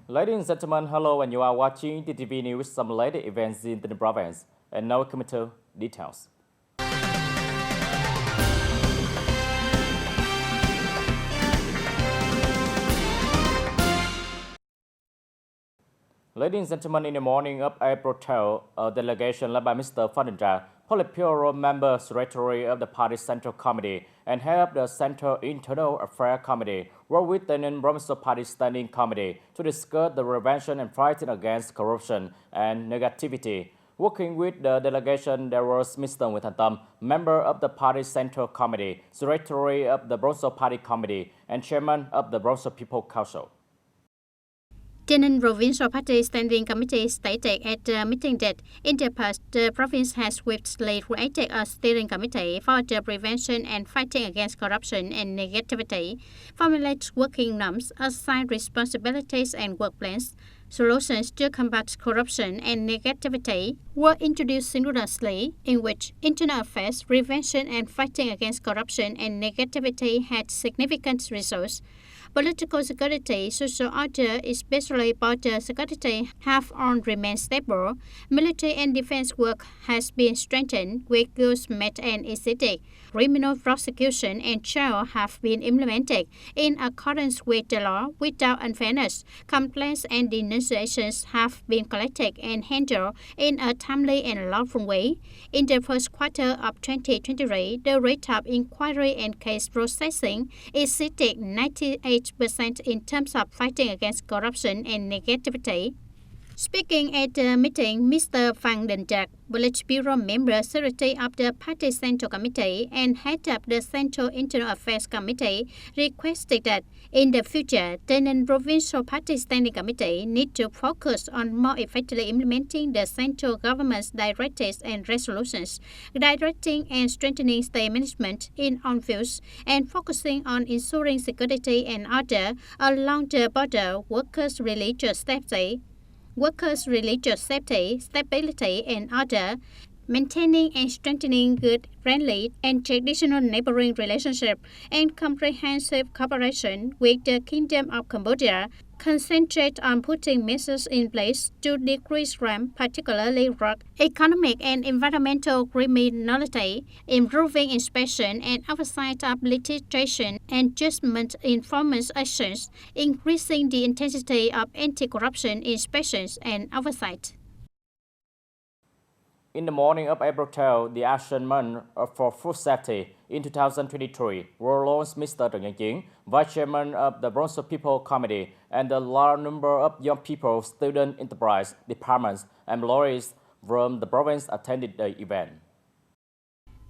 Ladies and gentlemen, hello, and you are watching TTV News, some latest events in the province. And now coming to details. Ladies and gentlemen, in the morning of April 12, a delegation led by Mr. Phanindra, Politburo member secretary of the party Central Committee and head of the Central Internal Affairs Committee, worked with the non-provincial party Standing Committee to discuss the prevention and fighting against corruption and negativity. Working with the delegation, there was Mr. Nguyễn Thành Tâm, member of the party Central Committee, secretary of the Provincial Party Committee, and chairman of the Provincial People Council. TayNinhTV Provincial Party Standing Committee stated at the meeting that in the past, the province has swiftly created a steering committee for the prevention and fighting against corruption and negativity, formulate working norms, assign responsibilities and work plans. Solutions to combat corruption and negativity were introduced simultaneously, in which internal affairs, prevention and fighting against corruption and negativity had significant results. Political security, social order, especially border security, have all remained stable. Military and defense work has been strengthened with goals met and exceeded. Criminal prosecution and trial have been implemented in accordance with the law without unfairness. Complaints and denunciations have been collected and handled in a timely and lawful way. In the first quarter of 2023, the rate of inquiry and case processing exceeded 98% in terms of fighting against corruption and negativity. Speaking at the meeting, Mr. Phanindra, Politburo member secretary of the Party Central Committee and head of the Central Internal Affairs Committee, requested that in the future, the Provincial Party Standing Committee need to focus on more effectively implementing the central government's directives and resolutions, directing and strengthening state management in all fields, and focusing on ensuring security and order along the border, workers' religious safety, stability and order, maintaining and strengthening good, friendly and traditional neighboring relationship and comprehensive cooperation with the Kingdom of Cambodia, concentrate on putting measures in place to decrease crime, particularly drug, economic and environmental criminality, improving inspection and oversight of litigation and judgment enforcement actions, increasing the intensity of anti-corruption inspections and oversight. In the morning of April 12, the Action Month for Food Safety in 2023 were launched Mr. Trần Nhân Chiến, Vice Chairman of the Provincial People Committee, and a large number of young people, student enterprise departments, and employees from the province attended the event.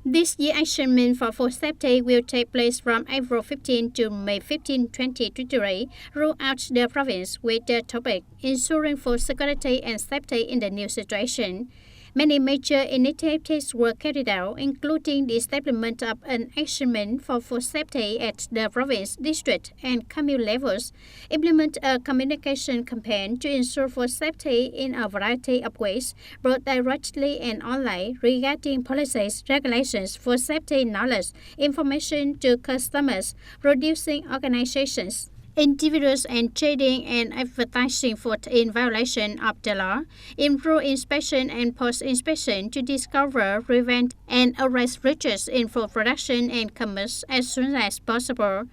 This year's Action Month for Food Safety will take place from April 15 to May 15, 2023, throughout the province with the topic Ensuring Food Security and Safety in the New Situation. Many major initiatives were carried out, including the establishment of an action month for food safety at the province, district, and commune levels, implement a communication campaign to ensure food safety in a variety of ways, both directly and online, regarding policies, regulations, food safety knowledge, information to customers, producing organizations, individuals and trading and advertising food in violation of the law, improve inspection and post-inspection to discover, prevent, and arrest breaches in food production and commerce as soon as possible.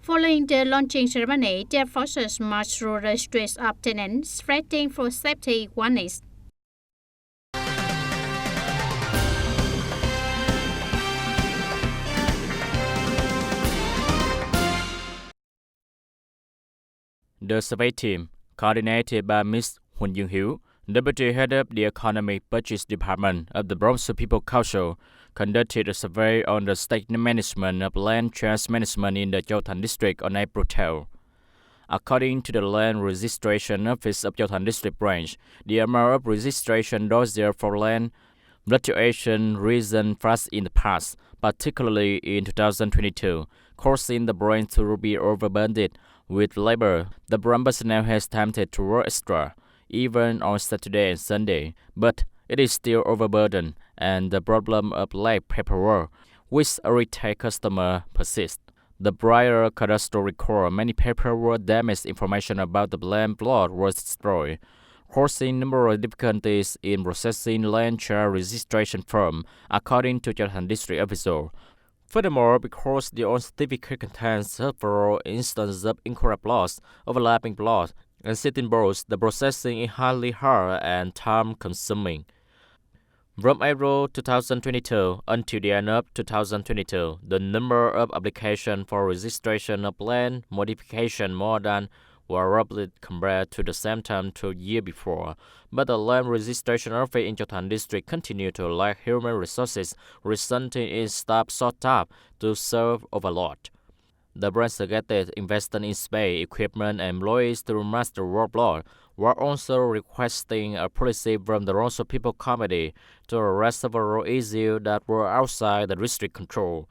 Following the launching ceremony, their forces marched through the streets of Tay Ninh, spreading food safety awareness. The survey team, coordinated by Ms. Huỳnh Dương Hiếu, Deputy Head of the Economic Purchase Department of the Provincial People Council, conducted a survey on the state management of land trust management in the Châu Thành district on April 12. According to the Land Registration Office of Châu Thành District Branch, the amount of registration dossier for land fluctuation risen fast in the past, particularly in 2022, causing the branch to be overburdened with labor. The branch personnel has attempted to work extra, even on Saturday and Sunday, but it is still overburdened, and the problem of late paperwork, which irritate customers, persists. The prior cadastral record, many paperwork damaged, information about the land plot was destroyed, causing numerous difficulties in processing land share registration form, according to Jalan District official. Furthermore, because the own certificate contains several instances of incorrect plots, overlapping plots, and sitting balls, the processing is highly hard and time-consuming. From April 2022 until the end of 2022, the number of applications for registration of land modification more than were roughly compared to the same time the year before, but the land registration office in Jalan District continued to lack human resources, resulting in staff short-staffed to serve overload. The brand suggested investing in space, equipment, and employees to master workload, while also requesting a policy from the Ronso People Committee to address several issues that were outside the district control.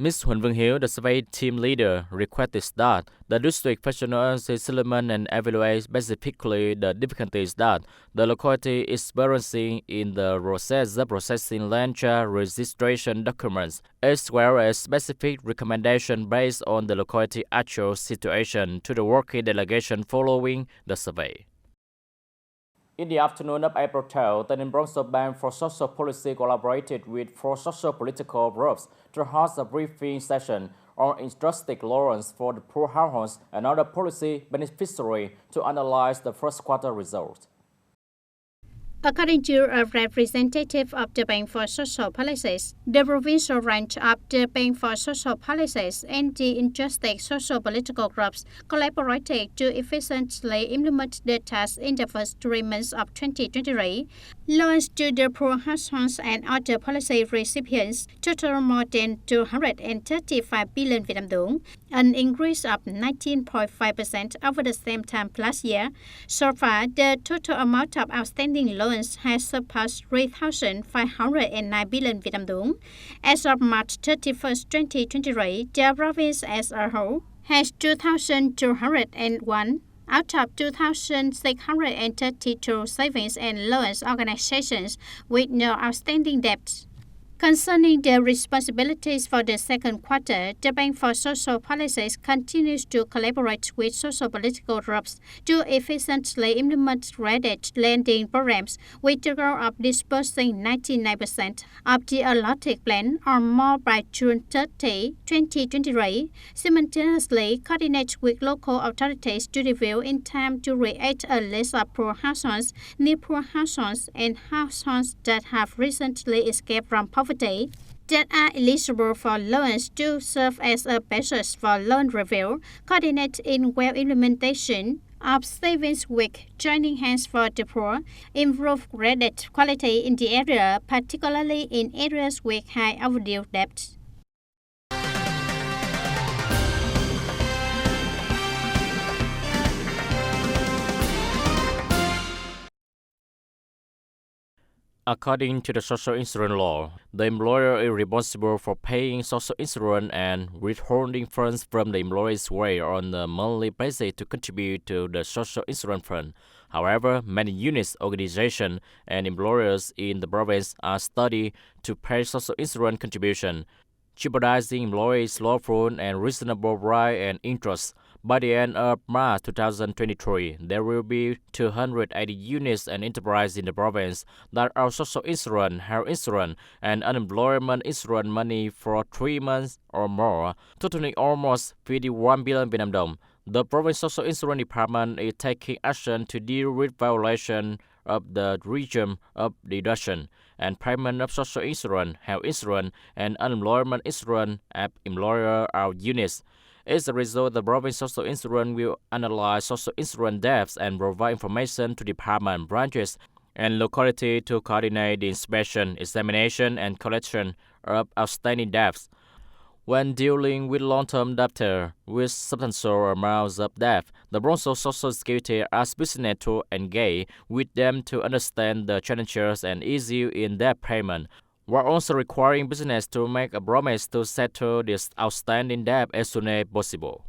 Ms. Huỳnh Vương Hiếu, the survey team leader, requested that the district professionals implement and evaluate specifically the difficulties that the locality is experiencing in the process of processing land share registration documents, as well as specific recommendations based on the locality actual situation to the working delegation following the survey. In the afternoon of April 12, the TayNinhTV Bank for Social Policy collaborated with four social political groups to host a briefing session on intrastate loans for the poor households and other policy beneficiaries to analyze the first quarter results. According to a representative of the Bank for Social Policies, the provincial branch of the Bank for Social Policies and the interstate social political groups collaborated to efficiently implement the tasks in the first 3 months of 2023. Loans to the poor households and other policy recipients total more than 235 billion Vietnam dong, an increase of 19.5% over the same time last year. So far, the total amount of outstanding loans has surpassed 3,509 billion Vietnam dong. As of March 31, 2023, the province as a whole has 2,201 out of 2,632 savings and loans organizations with no outstanding debts. Concerning the responsibilities for the second quarter, the Bank for Social Policies continues to collaborate with social political groups to efficiently implement credit lending programs with the goal of disbursing 99% of the allotted plan or more by June 30, 2023. Simultaneously, coordinate with local authorities to review in time to create a list of poor households, near poor households, and households that have recently escaped from poverty that are eligible for loans to serve as a basis for loan review, coordinate in well implementation of savings week, joining hands for the poor, improve credit quality in the area, particularly in areas with high overdue debt. According to the social insurance law, the employer is responsible for paying social insurance and withholding funds from the employee's wage on a monthly basis to contribute to the social insurance fund. However, many units, organizations, and employers in the province are studied to pay social insurance contribution, jeopardizing employees' lawful and reasonable rights and interests. By the end of March 2023, there will be 280 units and enterprises in the province that are social insurance, health insurance, and unemployment insurance money for 3 months or more, totaling almost 51 billion Vietnam dong. The province social insurance department is taking action to deal with violation of the regime of deduction and payment of social insurance, health insurance, and unemployment insurance at employer-owned units. As a result, the province social insurance will analyze social insurance debts and provide information to department, branches, and locality to coordinate the inspection, examination, and collection of outstanding debts. When dealing with long-term debtors with substantial amounts of debt, the Bronzo Social Security asks business to engage with them to understand the challenges and issues in debt payment, while also requiring business to make a promise to settle this outstanding debt as soon as possible.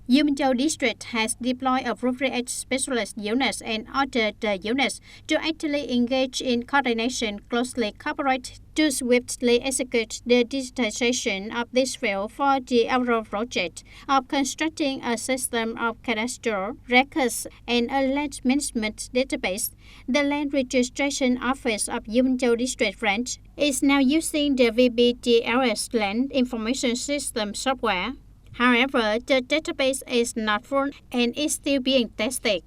Yumcho District has deployed appropriate specialist units and other units to actively engage in coordination, closely cooperate to swiftly execute the digitization of this field for the overall project of constructing a system of cadastral records and a land management database. The Land Registration Office of Yumcho District Branch is now using the VBTLS Land Information System software. However, the database is not full and is still being tested.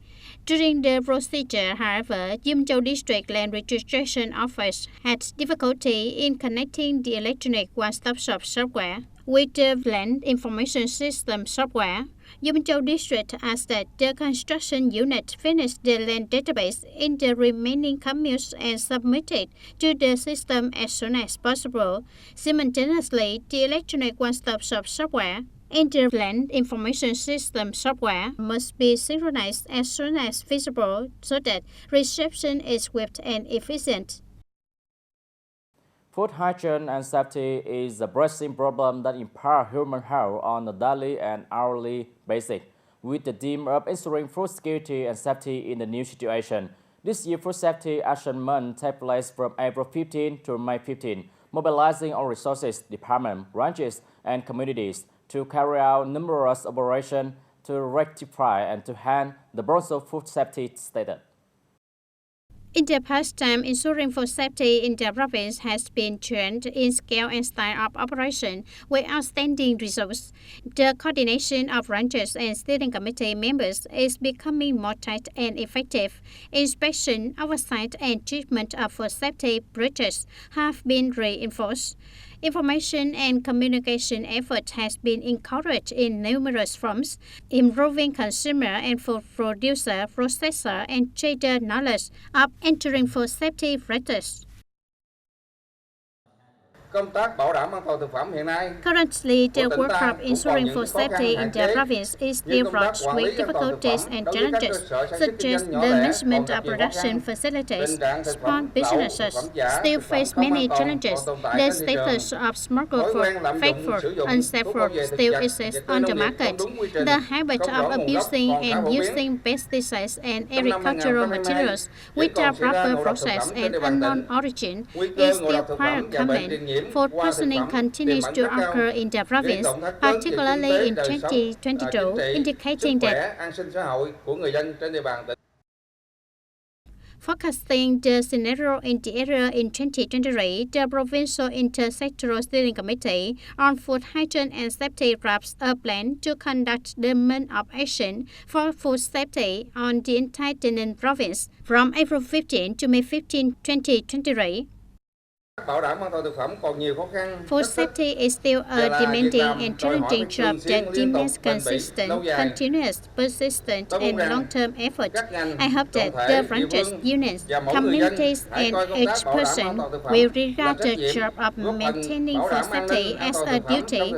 During the procedure, however, Yumcho District Land Registration Office had difficulty in connecting the electronic one-stop shop software with the Land Information System software. Yumcho District asked that the construction unit finish the land database in the remaining commutes and submit it to the system as soon as possible. Simultaneously, the electronic one-stop shop software and the Land Information System software must be synchronized as soon as feasible so that reception is swift and efficient. Food hygiene and safety is a pressing problem that impairs human health on a daily and hourly basis, with the aim of ensuring food security and safety in the new situation. This year, Food Safety Action Month takes place from April 15 to May 15, mobilizing all resources, departments, branches, and communities to carry out numerous operations to rectify and to enhance the Bronzo food safety status. In the past time, ensuring food safety in the province has been trained in scale and style of operation with outstanding results. The coordination of branches and steering committee members is becoming more tight and effective. Inspection, oversight, and treatment of food safety breaches have been reinforced. Information and communication effort has been encouraged in numerous forms, improving consumer and food producer, processor, and trader knowledge of entering food safety practice. Currently, the work of ensuring food safety in the province is still fraught with difficulties and challenges, such as the management of production facilities. Small businesses still face many challenges. The status of smuggled food, fake food, unsafe food still exists on the market. The habit of abusing and using pesticides and agricultural materials without proper process and unknown origin is still quite common. Food poisoning continues to occur in the province, particularly in 2022, indicating that forecasting the scenario in the area in 2023, the Provincial Intersectoral Steering Committee on Food Hygiene and Safety drafts a plan to conduct the month of action for food safety on the entire TayNinhTV province from April 15 to May 15, 2023. Food safety is still a demanding and challenging job that demands consistent, continuous, persistent, and long-term effort. I hope that the branches, unions, communities, and each person will regard the job of maintaining food safety as a duty.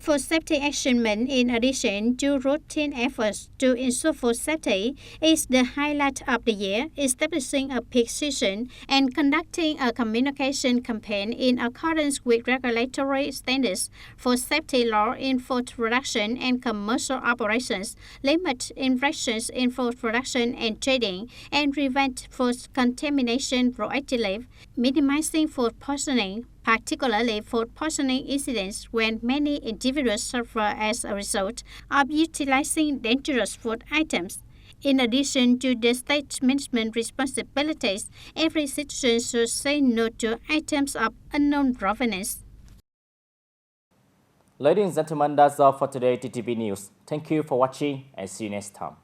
Food Safety Action Month, in addition to routine efforts to ensure food safety, is the highlight of the year, establishing a peak season and conducting a communication campaign in accordance with regulatory standards for safety law in food production and commercial operations, limit infractions in food production and trading, and prevent food contamination proactively, minimizing food poisoning, particularly food poisoning incidents when many individuals suffer as a result of utilizing dangerous food items. In addition to the state management responsibilities, every citizen should say no to items of unknown provenance. Ladies and gentlemen, that's all for today TTV News. Thank you for watching and see you next time.